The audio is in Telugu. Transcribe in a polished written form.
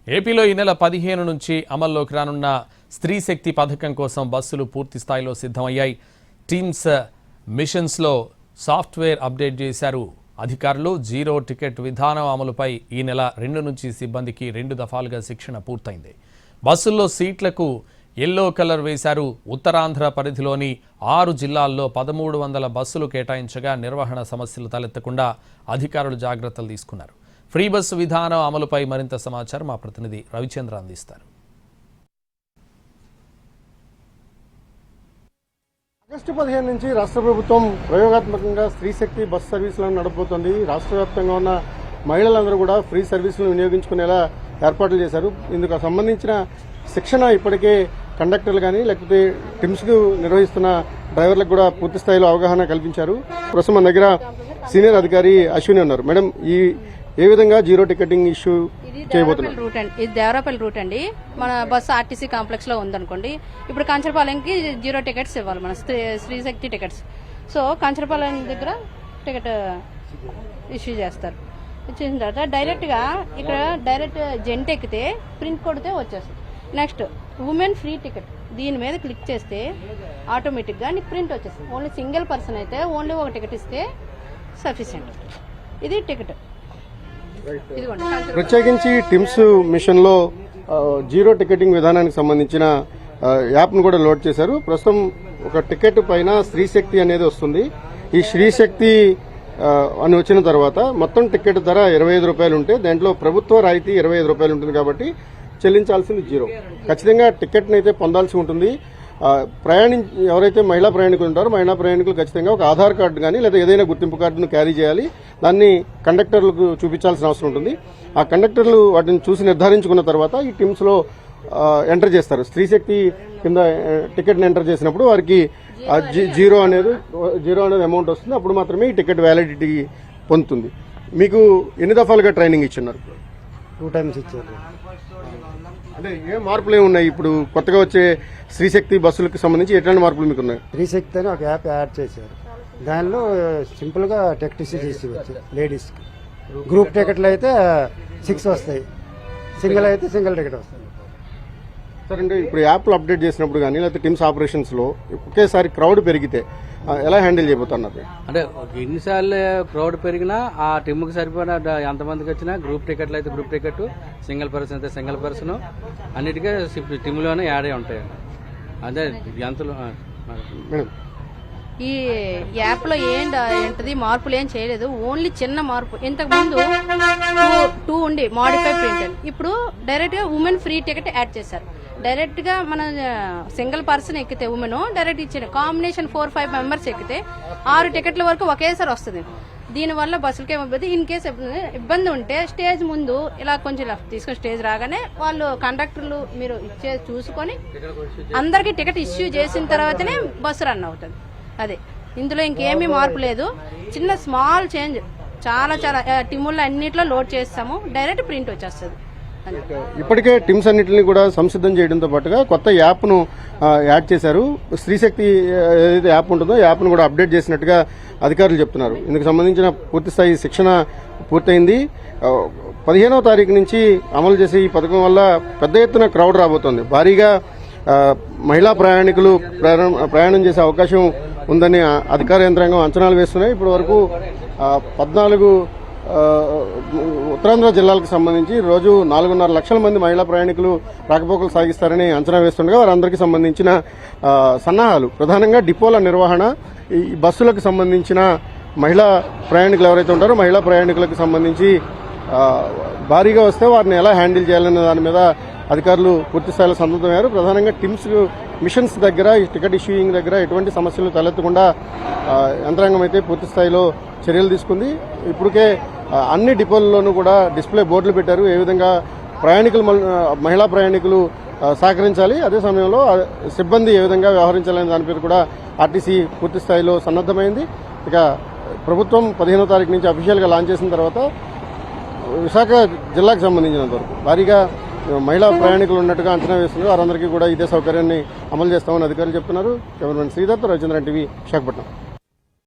ఏపీలో ఈ నెల 15 నుంచి అమల్లోకి రానున్న స్త్రీ శక్తి పథకం కోసం బస్సులు పూర్తి స్థాయిలో సిద్ధమయ్యాయి. టీమ్స్ మిషన్స్లో సాఫ్ట్వేర్ అప్డేట్ చేశారు అధికారులు. జీరో టికెట్ విధానం అమలుపై ఈ నెల 2 నుంచి సిబ్బందికి 2 దఫాలుగా శిక్షణ పూర్తయింది. బస్సుల్లో సీట్లకు ఎల్లో కలర్ వేశారు. ఉత్తరాంధ్ర పరిధిలోని 6 జిల్లాల్లో 1300 బస్సులు కేటాయించగా నిర్వహణ సమస్యలు తలెత్తకుండా అధికారులు జాగ్రత్తలు తీసుకున్నారు. ఫ్రీ బస్సు విధానం అమలుపై మరింత సమాచారం మా ప్రతినిధి రవిచంద్ర అందిస్తారు. ఆగస్టు 15 నుంచి రాష్ట్ర ప్రభుత్వం ప్రయోగాత్మకంగా స్త్రీ శక్తి బస్ సర్వీసులను నడపబోతోంది. రాష్ట్ర వ్యాప్తంగా ఉన్న మహిళలందరూ కూడా ఫ్రీ సర్వీసులను వినియోగించుకునేలా ఏర్పాట్లు చేశారు. ఇందుకు సంబంధించిన శిక్షణ ఇప్పటికే కండక్టర్లు కానీ లేకపోతే టిమ్స్కు నిర్వహిస్తున్న డ్రైవర్లకు కూడా పూర్తి స్థాయిలో అవగాహన కల్పించారు. ప్రస్తుతం మన దగ్గర సీనియర్ అధికారి అశ్విని ఉన్నారు. మేడం, ఏ విధంగా జీరో టికెటింగ్ ఇష్యూ చేయబోతున్నారు? ఇది దేవరాపల్లి రూట్ అండి. మన బస్సు ఆర్టీసీ కాంప్లెక్స్ లో ఉందనుకోండి. ఇప్పుడు కంచరపాలెంకి జీరో టికెట్స్ ఇవ్వాలి, మన స్త్రీ శక్తి టికెట్స్. సో కంచరపాలెం దగ్గర టికెట్ ఇష్యూ చేస్తారు. ఇచ్చిన తర్వాత డైరెక్ట్ గా ఇక్కడ డైరెక్ట్ జెంట్ ఎక్కితే ప్రింట్ కొడితే వచ్చేస్తుంది. నెక్స్ట్ ఉమెన్ ఫ్రీ టికెట్, దీని మీద క్లిక్ చేస్తే ఆటోమేటిక్ గా నీకు ప్రింట్ వచ్చేస్తుంది. ఓన్లీ సింగిల్ పర్సన్ అయితే ఓన్లీ ఒక టికెట్ ఇస్తే సఫిషియెంట్. ఇది టికెట్. ప్రత్యేకించి టిమ్స్ మిషన్ లో జీరో టికెటింగ్ విధానానికి సంబంధించిన యాప్ ను కూడా లోడ్ చేశారు. ప్రస్తుతం ఒక టికెట్ పైన స్త్రీశక్తి అనేది వస్తుంది. ఈ స్త్రీశక్తి అని వచ్చిన తర్వాత మొత్తం టికెట్ ధర 25 రూపాయలు ఉంటే దాంట్లో ప్రభుత్వ రాయితీ 25 రూపాయలు ఉంటుంది. కాబట్టి చెల్లించాల్సింది జీరో. ఖచ్చితంగా టికెట్ అయితే పొందాల్సి ఉంటుంది. ఎవరైతే మహిళా ప్రయాణికులు ఉంటారో మహిళా ప్రయాణికులు ఖచ్చితంగా ఒక ఆధార్ కార్డు కానీ లేదా ఏదైనా గుర్తింపు కార్డును క్యారీ చేయాలి. దాన్ని కండక్టర్లకు చూపించాల్సిన అవసరం ఉంటుంది. ఆ కండక్టర్లు వాటిని చూసి నిర్ధారించుకున్న తర్వాత ఈ టీమ్స్ లో ఎంటర్ చేస్తారు. స్త్రీశక్తి కింద టికెట్ ని ఎంటర్ చేసినప్పుడు వారికి జీరో అనేది అమౌంట్ వస్తుంది. అప్పుడు మాత్రమే ఈ టికెట్ వ్యాలిడిటీ పొందుతుంది. మీకు ఎన్ని దఫాలుగా ట్రైనింగ్ ఇచ్చున్నారు? 2 times ఇచ్చారు. అంటే ఏ మార్పులు ఏమున్నాయి ఇప్పుడు కొత్తగా వచ్చే స్త్రీశక్తి బస్సులకు సంబంధించి? ఎట్లాంటి మార్పులు మీకు ఉన్నాయి? స్త్రీశక్తి అని ఒక యాప్ యాడ్ చేశారు. దానిలో సింపుల్ గా టికెట్ ఇష్యూ చేసి లేడీస్ గ్రూప్ టికెట్లు అయితే 6 వస్తాయి, సింగిల్ అయితే సింగిల్ టికెట్ వస్తుంది. సరే, అంటే ఇప్పుడు యాప్లు అప్డేట్ చేసినప్పుడు కానీ లేకపోతే టీమ్స్ ఆపరేషన్స్ లో ఒకేసారి క్రౌడ్ పెరిగితే ఎలా హ్యాండిల్ చేయబోతున్నారు? అంటే ఎన్నిసార్లు క్రౌడ్ పెరిగినా ఆ టీమ్కి సరిపోయిన ఎంతమందికి వచ్చినా గ్రూప్ టికెట్లు అయితే గ్రూప్ టికెట్, సింగిల్ పర్సన్ అయితే సింగిల్ పర్సన్ అన్నిటికీ టీంలోనే యాడ్ అయి ఉంటాయి. అదే ఎంతలో ఈ యాప్ లో ఏంటది మార్పులు ఏం చేయలేదు. ఓన్లీ చిన్న మార్పు. ఇంతకు ముందు 2 ఉండి మాడిఫై ప్రింట్, ఇప్పుడు డైరెక్ట్ గా ఉమెన్ ఫ్రీ టికెట్ యాడ్ చేశారు. డైరెక్ట్ గా మన సింగిల్ పర్సన్ ఎక్కితే ఉమెన్ డైరెక్ట్ ఇచ్చిన కాంబినేషన్ 4-5 మెంబర్స్ ఎక్కితే 6 టికెట్ల వరకు ఒకేసారి వస్తుంది. దీనివల్ల బస్సులకి ఏమైపోతుంది, ఇన్ కేసు ఇబ్బంది ఉంటే స్టేజ్ ముందు ఇలా కొంచెం లెఫ్ట్ తీసుకొని స్టేజ్ రాగానే వాళ్ళు కండక్టర్లు మీరు చూసుకొని అందరికి టికెట్ ఇష్యూ చేసిన తర్వాతనే బస్సు రన్ అవుతుంది. అదే ఇందులో ఇంకేమీ మార్పు లేదు. చిన్న స్మాల్ చేంజ్. చాలా టిమ్ముల్లో అన్నిట్లో లోడ్ చేస్తాము, డైరెక్ట్ ప్రింట్ వచ్చేస్తుంది. ఇప్పటికే టిమ్స్ అన్నింటినీ కూడా సంసిద్ధం చేయడంతో పాటుగా కొత్త యాప్ ను యాడ్ చేశారు. స్త్రీశక్తి ఏదైతే యాప్ ఉంటుందో యాప్ ను కూడా అప్డేట్ చేసినట్టుగా అధికారులు చెప్తున్నారు. ఇందుకు సంబంధించిన పూర్తిస్థాయి శిక్షణ పూర్తయింది. 15వ తారీఖు నుంచి అమలు చేసే ఈ పథకం వల్ల పెద్ద ఎత్తున క్రౌడ్ రాబోతోంది. భారీగా మహిళా ప్రయాణికులు ప్రయాణం చేసే అవకాశం ఉందని అధికార యంత్రాంగం అంచనాలు వేస్తున్నాయి. ఇప్పటి వరకు 14 ఉత్తరాంధ్ర జిల్లాలకు సంబంధించి రోజు 4.5 లక్షల మంది మహిళా ప్రయాణికులు రాకపోకలు సాగిస్తారని అంచనా వేస్తుండగా వారందరికీ సంబంధించిన సన్నాహాలు, ప్రధానంగా డిపోల నిర్వహణ, ఈ బస్సులకు సంబంధించిన మహిళా ప్రయాణికులు ఎవరైతే ఉంటారో మహిళా ప్రయాణికులకు సంబంధించి భారీగా వస్తే వారిని ఎలా హ్యాండిల్ చేయాలనే దాని మీద అధికారులు పూర్తిస్థాయిలో సంతృప్తమయ్యారు. ప్రధానంగా టిమ్స్ మిషన్స్ దగ్గర ఈ టికెట్ ఇష్యూయింగ్ దగ్గర ఎటువంటి సమస్యలు తలెత్తకుండా యంత్రాంగం అయితే పూర్తిస్థాయిలో చర్యలు తీసుకుంది. ఇప్పటికే అన్ని డిపోల్లోనూ కూడా డిస్ప్లే బోర్డులు పెట్టారు. ఏ విధంగా మహిళా ప్రయాణికులు సహకరించాలి, అదే సమయంలో సిబ్బంది ఏ విధంగా వ్యవహరించాలనే దాని మీద కూడా ఆర్టీసీ పూర్తిస్థాయిలో సన్నద్దమైంది. ఇక ప్రభుత్వం 15వ తారీఖు నుంచి అఫీషియల్గా లాంచ్ చేసిన తర్వాత విశాఖ జిల్లాకు సంబంధించినంత వరకు భారీగా మహిళా ప్రయాణికులు ఉన్నట్టుగా అంచనా వేస్తున్నారు. వారందరికీ కూడా ఇదే సౌకర్యాన్ని అమలు చేస్తామని అధికారులు చెప్తున్నారు. Cameraman Sridatt, Ravichandran TV, Visakhapatnam.